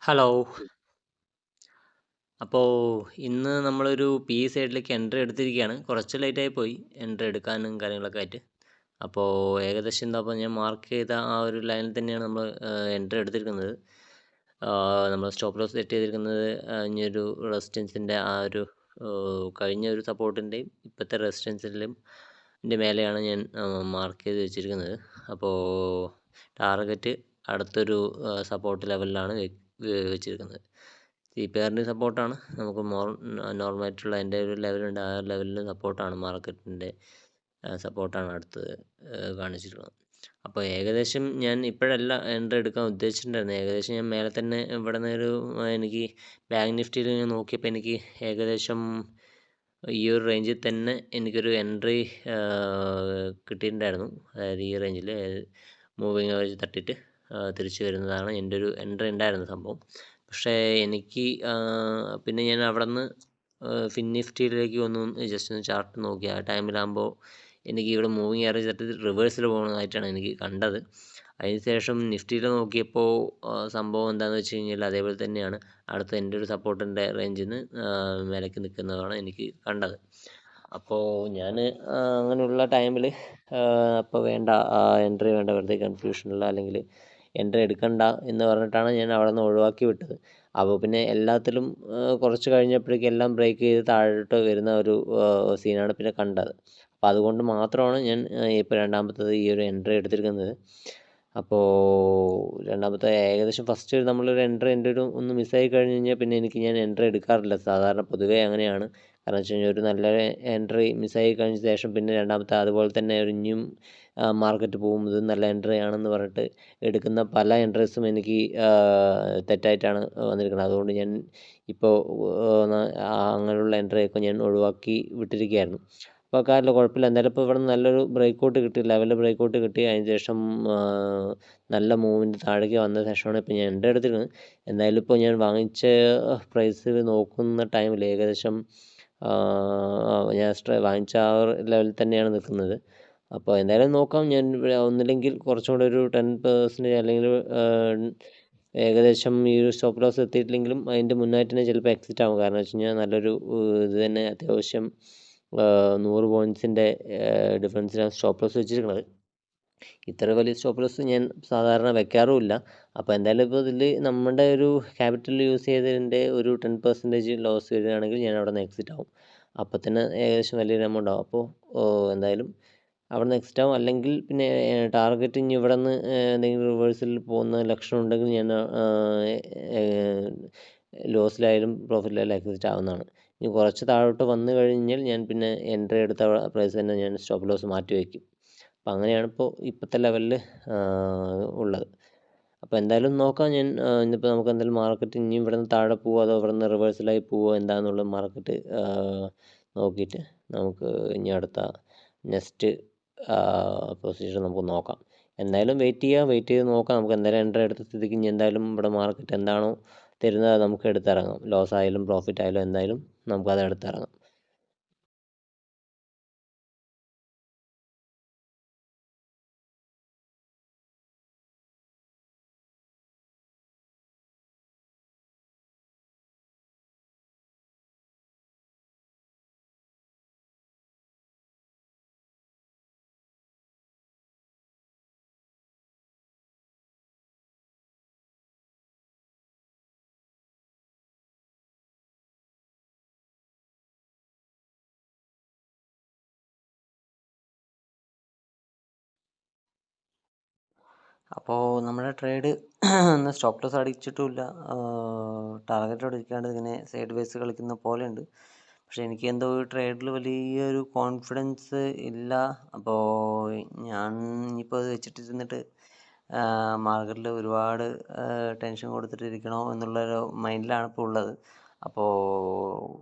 Hello. അപ്പോൾ ഇന്ന് നമ്മളൊരു പി സൈഡിലേക്ക് എൻട്രി എടുത്തിരിക്കുകയാണ്. കുറച്ച് ലേറ്റായി പോയി എൻട്രി എടുക്കാനും കാര്യങ്ങളൊക്കെ ആയിട്ട്. അപ്പോൾ ഏകദേശം അപ്പോൾ ഞാൻ മാർക്ക് ചെയ്ത ആ ഒരു ലൈനിൽ തന്നെയാണ് നമ്മൾ എൻട്രി എടുത്തിരിക്കുന്നത്. നമ്മൾ സ്റ്റോപ്പ് ലോസ് സെറ്റ് ചെയ്തിരിക്കുന്നത് ഇനിയൊരു റെസിസ്റ്റൻസിൻ്റെ ആ ഒരു കഴിഞ്ഞ ഒരു സപ്പോർട്ടിൻ്റെയും ഇപ്പോഴത്തെ റെസിസ്റ്റൻസിലും മേലെയാണ് ഞാൻ മാർക്ക് ചെയ്ത് വെച്ചിരിക്കുന്നത്. അപ്പോൾ ടാർഗറ്റ് അടുത്തൊരു സപ്പോർട്ട് ലെവലിലാണ് വെച്ചിരിക്കുന്നത്. CPRൻ്റെ സപ്പോർട്ടാണ് നമുക്ക് നോർമലായിട്ടുള്ള എൻ്റെ ഒരു ലെവലുണ്ട്, ആ ലെവലിൽ സപ്പോർട്ടാണ് മാർക്കറ്റിൻ്റെ സപ്പോർട്ടാണ് അടുത്തത് കാണിച്ചിട്ടുള്ളത്. അപ്പോൾ ഏകദേശം ഞാൻ ഇപ്പോഴല്ല എൻട്രി എടുക്കാൻ ഉദ്ദേശിച്ചിട്ടുണ്ടായിരുന്നു. ഏകദേശം ഞാൻ മേലെ തന്നെ ഇവിടെ നിന്നൊരു എനിക്ക് ബാങ്ക് നിഫ്റ്റിയിൽ ഞാൻ നോക്കിയപ്പോൾ എനിക്ക് ഏകദേശം ഈ ഒരു റേഞ്ചിൽ തന്നെ എനിക്കൊരു എൻട്രി കിട്ടിയിട്ടുണ്ടായിരുന്നു. അതായത് ഈ റേഞ്ചിൽ മൂവിങ് ആവറേജ് തട്ടിയിട്ട് തിരിച്ചു വരുന്നതാണ് എൻ്റെ ഒരു എൻട്രി ഉണ്ടായിരുന്ന സംഭവം. പക്ഷേ എനിക്ക് പിന്നെ ഞാൻ അവിടെ നിന്ന് ഫിൻ നിഫ്റ്റിയിലേക്ക് ഒന്ന് ജസ്റ്റ് ഒന്ന് ചാർട്ട് നോക്കി. ആ ടൈമിലാകുമ്പോൾ എനിക്ക് ഇവിടെ മൂവിങ് ആവറേജ് തട്ടി റിവേഴ്സിൽ പോകുന്നതായിട്ടാണ് എനിക്ക് കണ്ടത്. അതിനുശേഷം നിഫ്റ്റിയിൽ നോക്കിയപ്പോൾ സംഭവം എന്താണെന്ന് വെച്ച് കഴിഞ്ഞാൽ അതേപോലെ തന്നെയാണ് അടുത്ത എൻ്റെ ഒരു സപ്പോർട്ടിൻ്റെ റേഞ്ചിൽ നിന്ന് മേലേക്ക് നിൽക്കുന്നതാണ് എനിക്ക് കണ്ടത്. അപ്പോൾ ഞാൻ അങ്ങനെയുള്ള ടൈമിൽ അപ്പോൾ വേണ്ട, എൻട്രി വേണ്ട, വെറുതെ കൺഫ്യൂഷനുള്ള അല്ലെങ്കിൽ എൻട്രി എടുക്കണ്ട എന്ന് പറഞ്ഞിട്ടാണ് ഞാൻ അവിടെ നിന്ന് ഒഴിവാക്കി വിട്ടത്. അപ്പോൾ പിന്നെ എല്ലാത്തിലും കുറച്ച് കഴിഞ്ഞപ്പോഴേക്കും എല്ലാം ബ്രേക്ക് ചെയ്ത് താഴോട്ട് വരുന്ന ഒരു സീനാണ് പിന്നെ കണ്ടത്. അപ്പോൾ അതുകൊണ്ട് മാത്രമാണ് ഞാൻ ഇപ്പോൾ രണ്ടാമത്തത് ഈ ഒരു എൻട്രി എടുത്തിരിക്കുന്നത്. അപ്പോൾ രണ്ടാമത്തെ ഏകദേശം ഫസ്റ്റ് നമ്മളൊരു എൻട്രി എൻ്റെ ഒരു ഒന്ന് മിസ്സായി കഴിഞ്ഞ് കഴിഞ്ഞാൽ പിന്നെ ഞാൻ എൻട്രി എടുക്കാറില്ല. സാധാരണ പൊതുവേ അങ്ങനെയാണ്. കാരണം വെച്ച് കഴിഞ്ഞാൽ ഒരു നല്ല എൻട്രി മിസ്സായി കഴിഞ്ഞ ശേഷം പിന്നെ രണ്ടാമത്തെ അതുപോലെ തന്നെ ഒരു ഇനിയും മാർക്കറ്റ് പോകും, ഇത് നല്ല എൻട്രി ആണെന്ന് പറഞ്ഞിട്ട് എടുക്കുന്ന പല എൻട്രീസും എനിക്ക് തെറ്റായിട്ടാണ് വന്നിരിക്കുന്നത്. അതുകൊണ്ട് ഞാൻ ഇപ്പോൾ അങ്ങനെയുള്ള എൻട്രിയൊക്കെ ഞാൻ ഒഴിവാക്കി വിട്ടിരിക്കുകയായിരുന്നു. അപ്പോൾ കാര്യമില്ല, കുഴപ്പമില്ല. എന്തായാലും ഇപ്പോൾ ഇവിടെ നല്ലൊരു ബ്രേക്കൗട്ട് കിട്ടി, ലെവൽ ബ്രേക്കൗട്ട് കിട്ടി. അതിന് ശേഷം നല്ല മൂവിൻ്റെ താഴേക്ക് വന്ന ശേഷമാണ് ഇപ്പോൾ ഞാൻ എൻട്രി എടുത്തിരിക്കുന്നത്. എന്തായാലും ഇപ്പോൾ ഞാൻ വാങ്ങിച്ച പ്രൈസ് നോക്കുന്ന ടൈമിൽ ഏകദേശം ഞാൻ വാങ്ങിച്ച ആ ഒരു ലെവലിൽ തന്നെയാണ് നിൽക്കുന്നത്. അപ്പോൾ എന്തായാലും നോക്കാം. ഞാൻ ഒന്നില്ലെങ്കിൽ കുറച്ചും കൂടെ ഒരു 10% അല്ലെങ്കിൽ ഏകദേശം ഈ ഒരു സ്റ്റോപ്പ് ലോസ് എത്തിയിട്ടില്ലെങ്കിലും അതിൻ്റെ മുന്നായിട്ട് തന്നെ ചിലപ്പോൾ എക്സിറ്റ് ആകും. കാരണം വെച്ച് കഴിഞ്ഞാൽ നല്ലൊരു ഇത് തന്നെ അത്യാവശ്യം 100 പോയിൻറ്റ്സിൻ്റെ ഡിഫറൻസിലാണ് സ്റ്റോപ്പ് ലോസ് വെച്ചിരിക്കുന്നത്. ഇത്ര വലിയ സ്റ്റോപ്പ് ലോസ് ഞാൻ സാധാരണ വെക്കാറുമില്ല. അപ്പോൾ എന്തായാലും ഇപ്പോൾ ഇതിൽ നമ്മുടെ ഒരു ക്യാപിറ്റൽ യൂസ് ചെയ്തതിൻ്റെ ഒരു 10% ലോസ് വരികയാണെങ്കിൽ ഞാൻ അവിടെ നിന്ന് എക്സിറ്റ് ആവും. അപ്പോൾ തന്നെ ഏകദേശം വലിയൊരു എമൗണ്ട് ആവും. അപ്പോൾ എന്തായാലും അവിടെ നിന്ന് എക്സിറ്റ് ആവും. അല്ലെങ്കിൽ പിന്നെ ടാർഗറ്റ് ഇനി ഇവിടെ നിന്ന് എന്തെങ്കിലും റിവേഴ്സിൽ പോകുന്ന ലക്ഷണം ഉണ്ടെങ്കിൽ ഞാൻ ലോസിലായാലും പ്രോഫിറ്റിലായാലും എക്സിറ്റ് ആവുന്നതാണ്. ഇനി കുറച്ച് താഴോട്ട് വന്നു കഴിഞ്ഞാൽ ഞാൻ പിന്നെ എൻട്രി എടുത്ത പ്രൈസ് തന്നെ ഞാൻ സ്റ്റോപ്പ് ലോസ് മാറ്റി വയ്ക്കും. അപ്പോൾ അങ്ങനെയാണ് ഇപ്പോഴത്തെ ലെവലിൽ ഉള്ളത്. അപ്പോൾ എന്തായാലും നോക്കാം. ഞാൻ ഇന്നിപ്പോൾ നമുക്ക് എന്തായാലും മാർക്കറ്റ് ഇനി ഇവിടെ നിന്ന് താഴെ പോവുമോ അതോ ഇവിടെ നിന്ന് റിവേഴ്സലായി പോവുമോ എന്താണെന്നുള്ള മാർക്കറ്റ് നോക്കിയിട്ട് നമുക്ക് ഇനി അടുത്ത നെക്സ്റ്റ് പൊസിഷൻ നമുക്ക് നോക്കാം. എന്തായാലും വെയിറ്റ് ചെയ്ത് നോക്കാം. നമുക്ക് എന്തായാലും എൻട്രി എടുത്ത സ്ഥിതിക്ക് ഇനി എന്തായാലും ഇവിടെ മാർക്കറ്റ് എന്താണോ തരുന്നത് നമുക്ക് എടുത്തിറങ്ങാം. ലോസ് ആയാലും പ്രോഫിറ്റ് ആയാലും എന്തായാലും നമുക്കത് എടുത്തിറങ്ങാം. അപ്പോൾ നമ്മുടെ ട്രേഡ് ഒന്ന് സ്റ്റോപ്പ് ലോസ് അടിച്ചിട്ടുമില്ല, ടാർഗറ്റോട് ഇരിക്കാണ്ട് ഇങ്ങനെ സൈഡ് വേസ് കളിക്കുന്ന പോലെയുണ്ട്. പക്ഷേ എനിക്ക് എന്തോ ഈ ട്രേഡിൽ വലിയൊരു കോൺഫിഡൻസ് ഇല്ല. അപ്പോൾ ഞാൻ ഇനിയിപ്പോൾ അത് വെച്ചിട്ടിരുന്നിട്ട് മാർക്കറ്റിൽ ഒരുപാട് ടെൻഷൻ കൊടുത്തിട്ടിരിക്കണോ എന്നുള്ളൊരു മൈൻഡിലാണ് ഇപ്പോൾ ഉള്ളത്. അപ്പോൾ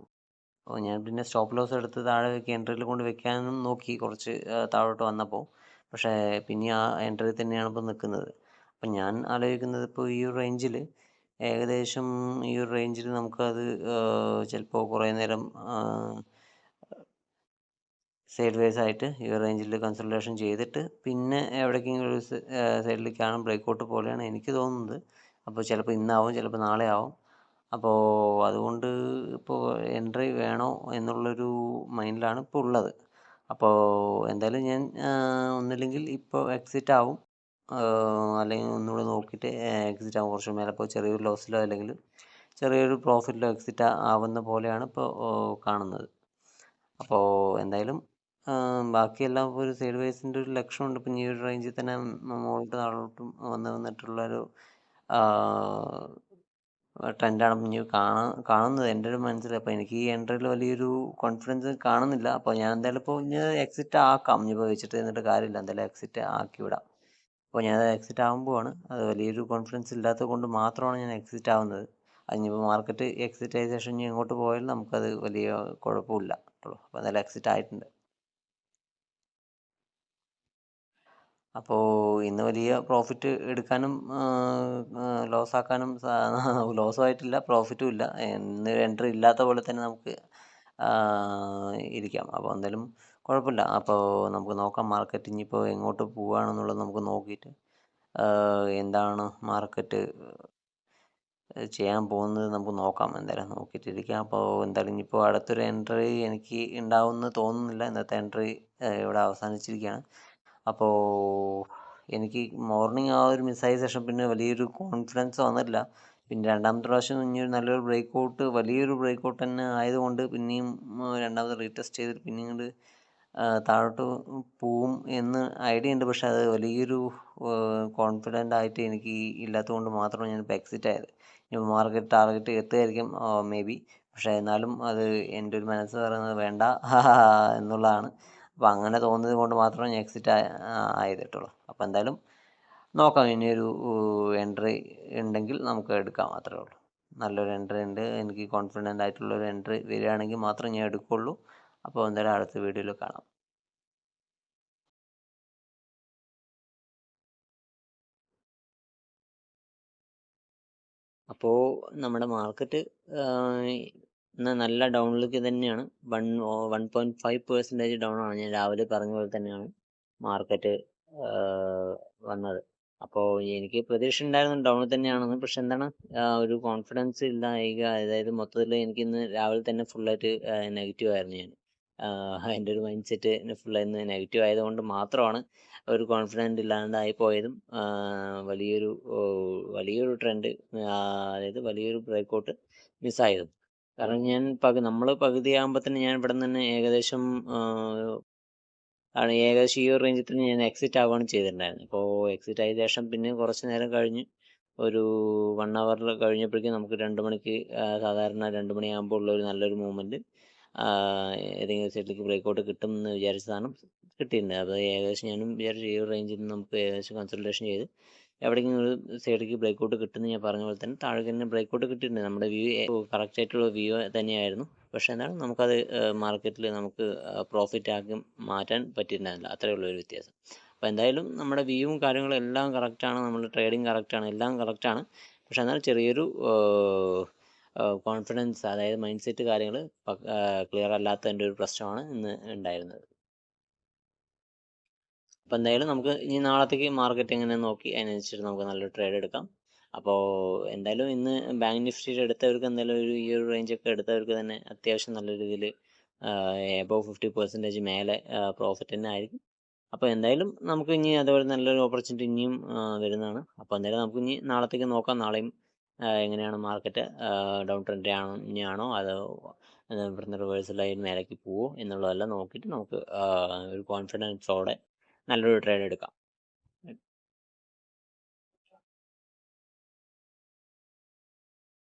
ഞാൻ പിന്നെ സ്റ്റോപ്പ് ലോസ് എടുത്ത് താഴെ വെക്കുക, എൻട്രിയിൽ കൊണ്ട് വെക്കാനും നോക്കി കുറച്ച് താഴോട്ട് വന്നപ്പോൾ. പക്ഷേ പിന്നെ ആ എൻട്രി തന്നെയാണ് ഇപ്പോൾ നിൽക്കുന്നത്. അപ്പം ഞാൻ ആലോചിക്കുന്നത് ഇപ്പോൾ ഈ ഒരു റേഞ്ചിൽ ഏകദേശം ഈ ഒരു റേഞ്ചിൽ നമുക്കത് ചിലപ്പോൾ കുറേ നേരം സൈഡ് വേസ് ആയിട്ട് ഈ റേഞ്ചിൽ കൺസൾട്ടേഷൻ ചെയ്തിട്ട് പിന്നെ എവിടേക്കെങ്കിലും ഒരു സൈഡിലേക്കാണ് ബ്രേക്കൗട്ട് പോലെയാണ് എനിക്ക് തോന്നുന്നത്. അപ്പോൾ ചിലപ്പോൾ ഇന്നാവും, ചിലപ്പോൾ നാളെ ആവും. അപ്പോൾ അതുകൊണ്ട് ഇപ്പോൾ എൻട്രി വേണോ എന്നുള്ളൊരു മൈൻഡിലാണ് ഇപ്പോൾ ഉള്ളത്. അപ്പോൾ എന്തായാലും ഞാൻ ഒന്നില്ലെങ്കിൽ ഇപ്പോൾ എക്സിറ്റ് ആവും, അല്ലെങ്കിൽ ഒന്നുകൂടെ നോക്കിയിട്ട് എക്സിറ്റ് ആവും. കുറച്ച് മേലെ പോയി ചെറിയൊരു ലോസിലോ അല്ലെങ്കിൽ ചെറിയൊരു പ്രോഫിറ്റിലോ എക്സിറ്റ് ആവുന്ന പോലെയാണ് ഇപ്പോൾ കാണുന്നത്. അപ്പോൾ എന്തായാലും ബാക്കിയെല്ലാം ഇപ്പോൾ ഒരു സൈഡ് വേസിൻ്റെ ഒരു ലക്ഷണമുണ്ട്. ഇപ്പം ഈ ഒരു റേഞ്ചിൽ തന്നെ മുകളിലോട്ട് താഴോട്ടും വന്നിട്ടുള്ളൊരു ട്രെൻഡാണ് ഇനി കാണുന്നത് എൻ്റെ ഒരു മനസ്സിൽ. അപ്പോൾ എനിക്ക് ഈ എൻട്രിയിൽ വലിയൊരു കോൺഫിഡൻസ് കാണുന്നില്ല. അപ്പോൾ ഞാൻ എന്തായാലും ഇപ്പോൾ ഇനി എക്സിറ്റ് ആക്കാം. ഇനിയിപ്പോൾ വെച്ചിട്ട് നിന്നിട്ട് കാര്യമില്ല, എന്തായാലും എക്സിറ്റ് ആക്കി വിടാം. അപ്പോൾ ഞാനത് എക്സിറ്റ് ആകാൻ പോവാണ്. അത് വലിയൊരു കോൺഫിഡൻസ് ഇല്ലാത്തത് കൊണ്ട് മാത്രമാണ് ഞാൻ എക്സിറ്റ് ആവുന്നത്. അതിനിപ്പോൾ മാർക്കറ്റ് എക്സിറ്റ് ആയ ശേഷം ഇനി എങ്ങോട്ട് പോയാലും നമുക്കത് വലിയ കുഴപ്പമില്ല കേട്ടോ. അപ്പോൾ എന്തായാലും എക്സിറ്റ് ആയിട്ടുണ്ട്. അപ്പോൾ ഇന്ന് വലിയ പ്രോഫിറ്റ് എടുക്കാനും ലോസാക്കാനും ലോസുമായിട്ടില്ല, പ്രോഫിറ്റും ഇല്ല. ഇന്ന് എൻട്രി ഇല്ലാത്ത പോലെ തന്നെ നമുക്ക് ഇരിക്കാം. അപ്പോൾ എന്തായാലും കുഴപ്പമില്ല. അപ്പോൾ നമുക്ക് നോക്കാം മാർക്കറ്റ് ഇനിയിപ്പോൾ എങ്ങോട്ട് പോവുകയാണെന്നുള്ളത് നമുക്ക് നോക്കിയിട്ട് എന്താണ് മാർക്കറ്റ് ചെയ്യാൻ പോകുന്നത് നമുക്ക് നോക്കാം. എന്തായാലും നോക്കിയിട്ടിരിക്കാം. അപ്പോൾ എന്തായാലും ഇനിയിപ്പോൾ അടുത്തൊരു എൻട്രി എനിക്ക് ഉണ്ടാവുമെന്ന് തോന്നുന്നില്ല. ഇന്നത്തെ എൻട്രി ഇവിടെ അവസാനിച്ചിരിക്കുകയാണ്. അപ്പോൾ എനിക്ക് മോർണിംഗ് ആ ഒരു മിസ്സായ ശേഷം പിന്നെ വലിയൊരു കോൺഫിഡൻസ് വന്നിട്ടില്ല. പിന്നെ രണ്ടാമത്തെ പ്രാവശ്യം ഇനിയൊരു നല്ലൊരു വലിയൊരു ബ്രേക്കൗട്ട് തന്നെ ആയതുകൊണ്ട് പിന്നെയും രണ്ടാമത് റീടെസ്റ്റ് ചെയ്തിട്ട് പിന്നെയും ഇങ്ങോട്ട് താഴോട്ട് പോവും എന്ന് ഐഡിയ ഉണ്ട്. പക്ഷേ അത് വലിയൊരു കോൺഫിഡൻ്റ് ആയിട്ട് എനിക്ക് ഇല്ലാത്തത് കൊണ്ട് മാത്രമാണ് ഞാനിപ്പോൾ എക്സിറ്റ് ആയത്. ഇനി മാർക്കറ്റ് ടാർഗറ്റ് എത്തുമായിരിക്കും മേ ബി. പക്ഷേ എന്നാലും അത് എൻ്റെ ഒരു മനസ്സ് പറയുന്നത് വേണ്ട എന്നുള്ളതാണ്. അപ്പോൾ അങ്ങനെ തോന്നിയത് കൊണ്ട് മാത്രമേ ഞാൻ എക്സിറ്റ് ആയത് കേട്ടുള്ളൂ. അപ്പോൾ എന്തായാലും നോക്കാം, ഇനിയൊരു എൻട്രി ഉണ്ടെങ്കിൽ നമുക്ക് എടുക്കാം, അത്രേ ഉള്ളൂ. നല്ലൊരു എൻട്രി ഉണ്ട്, എനിക്ക് കോൺഫിഡൻ്റ് ആയിട്ടുള്ളൊരു എൻട്രി വരികയാണെങ്കിൽ മാത്രം ഞാൻ എടുക്കുള്ളൂ. അപ്പോൾ എന്തായാലും അടുത്ത വീഡിയോയിൽ കാണാം. അപ്പോൾ നമ്മുടെ മാർക്കറ്റ് ഇന്ന് നല്ല ഡൗണിലേക്ക് തന്നെയാണ്. 1.5% ഡൗൺ ആണ്. ഞാൻ രാവിലെ പറഞ്ഞ പോലെ തന്നെയാണ് മാർക്കറ്റ് വന്നത്. അപ്പോൾ എനിക്ക് പ്രതീക്ഷ ഉണ്ടായിരുന്നു ഡൗണിൽ തന്നെയാണെന്ന്. പക്ഷെ എന്താണ് ഒരു കോൺഫിഡൻസ് ഇല്ലായ്ക. അതായത് മൊത്തത്തിൽ എനിക്കിന്ന് രാവിലെ തന്നെ ഫുള്ളായിട്ട് നെഗറ്റീവ് ആയിരുന്നു ഞാൻ. എൻ്റെ ഒരു മൈൻഡ് സെറ്റ് ഫുള്ളായി ഇന്ന് നെഗറ്റീവ് ആയതുകൊണ്ട് മാത്രമാണ് ഒരു കോൺഫിഡൻറ്റ് ഇല്ലാണ്ടായി പോയതും വലിയൊരു ട്രെൻഡ്, അതായത് വലിയൊരു ബ്രേക്കൗട്ട് മിസ്സായതും. കാരണം ഞാൻ നമ്മൾ പകുതിയാകുമ്പോൾ തന്നെ ഞാൻ ഇവിടെ നിന്ന് തന്നെ ഏകദേശം ഈ ഒരു റേഞ്ചിൽ തന്നെ ഞാൻ എക്സിറ്റ് ആവുകയാണ് ചെയ്തിട്ടുണ്ടായിരുന്നത്. അപ്പോൾ എക്സിറ്റ് ആയ ശേഷം പിന്നെ കുറച്ച് നേരം കഴിഞ്ഞ് ഒരു 1 അവർ കഴിഞ്ഞപ്പോഴേക്കും നമുക്ക് 2 മണിക്ക് സാധാരണ 2 മണിയാകുമ്പോൾ ഉള്ള ഒരു നല്ലൊരു മൂവ്മെൻറ്റ് ഏതെങ്കിലും സൈഡിലേക്ക് ബ്രേക്കൗട്ട് കിട്ടും എന്ന് വിചാരിച്ചതാണ്, കിട്ടിയിട്ടുണ്ട്. അത് ഏകദേശം ഞാനും വിചാരിച്ചു ഈ ഒരു റേഞ്ചിൽ നിന്ന് നമുക്ക് ഏകദേശം കൺസൾട്ടേഷൻ ചെയ്ത് എവിടെയെങ്കിലും ഒരു സൈഡിലേക്ക് ബ്രേക്കൗട്ട് കിട്ടുമെന്ന് ഞാൻ പറഞ്ഞ പോലെ തന്നെ താഴെ തന്നെ ബ്രേക്കൗട്ട് കിട്ടിയിട്ടുണ്ട്. നമ്മുടെ കറക്റ്റ് ആയിട്ടുള്ള വ്യൂ തന്നെയായിരുന്നു. പക്ഷേ എന്താണ് നമുക്കത് മാർക്കറ്റിൽ നമുക്ക് പ്രോഫിറ്റ് ആക്കി മാറ്റാൻ പറ്റിയിട്ടുണ്ടായിരുന്നില്ല. അത്രയേ ഉള്ളൂ ഒരു വ്യത്യാസം. അപ്പോൾ എന്തായാലും നമ്മുടെ വ്യൂവും കാര്യങ്ങളും എല്ലാം കറക്റ്റാണ്, നമ്മുടെ ട്രേഡിങ് കറക്റ്റാണ്, എല്ലാം കറക്റ്റാണ്. പക്ഷേ എന്നാൽ ചെറിയൊരു കോൺഫിഡൻസ്, അതായത് മൈൻഡ് സെറ്റ് കാര്യങ്ങൾ ക്ലിയർ അല്ലാത്തതിൻ്റെ ഒരു പ്രശ്നമാണ് ഇന്ന് ഉണ്ടായിരുന്നത്. അപ്പോൾ എന്തായാലും നമുക്ക് ഇനി നാളത്തേക്ക് മാർക്കറ്റ് എങ്ങനെയാണെന്ന് നോക്കി അതിനനുസരിച്ച് നമുക്ക് നല്ലൊരു ട്രേഡ് എടുക്കാം. അപ്പോൾ എന്തായാലും ഇന്ന് ബാങ്ക് നിഫ്റ്റിയിൽ എടുത്തവർക്ക് എന്തായാലും ഈ ഒരു റേഞ്ചൊക്കെ എടുത്തവർക്ക് തന്നെ അത്യാവശ്യം നല്ല രീതിയിൽ എബോവ് 50% മേലെ പ്രോഫിറ്റ് തന്നെ ആയിരിക്കും. അപ്പോൾ എന്തായാലും നമുക്ക് ഇനി അതുപോലെ നല്ലൊരു ഓപ്പർച്യൂണിറ്റി ഇനിയും വരുന്നതാണ്. അപ്പോൾ എന്തായാലും നമുക്ക് ഇനി നാളത്തേക്ക് നോക്കാം. നാളെയും എങ്ങനെയാണ് മാർക്കറ്റ് ഡൗൺ ട്രെൻഡ് ഇനിയാണോ അതോ ഇവിടുന്ന് റിവേഴ്സലായി മേലേക്ക് പോവോ എന്നുള്ളതെല്ലാം നോക്കിയിട്ട് നമുക്ക് ഒരു കോൺഫിഡൻസോടെ നല്ലൊരു ട്രേഡ് എടുക്കാം.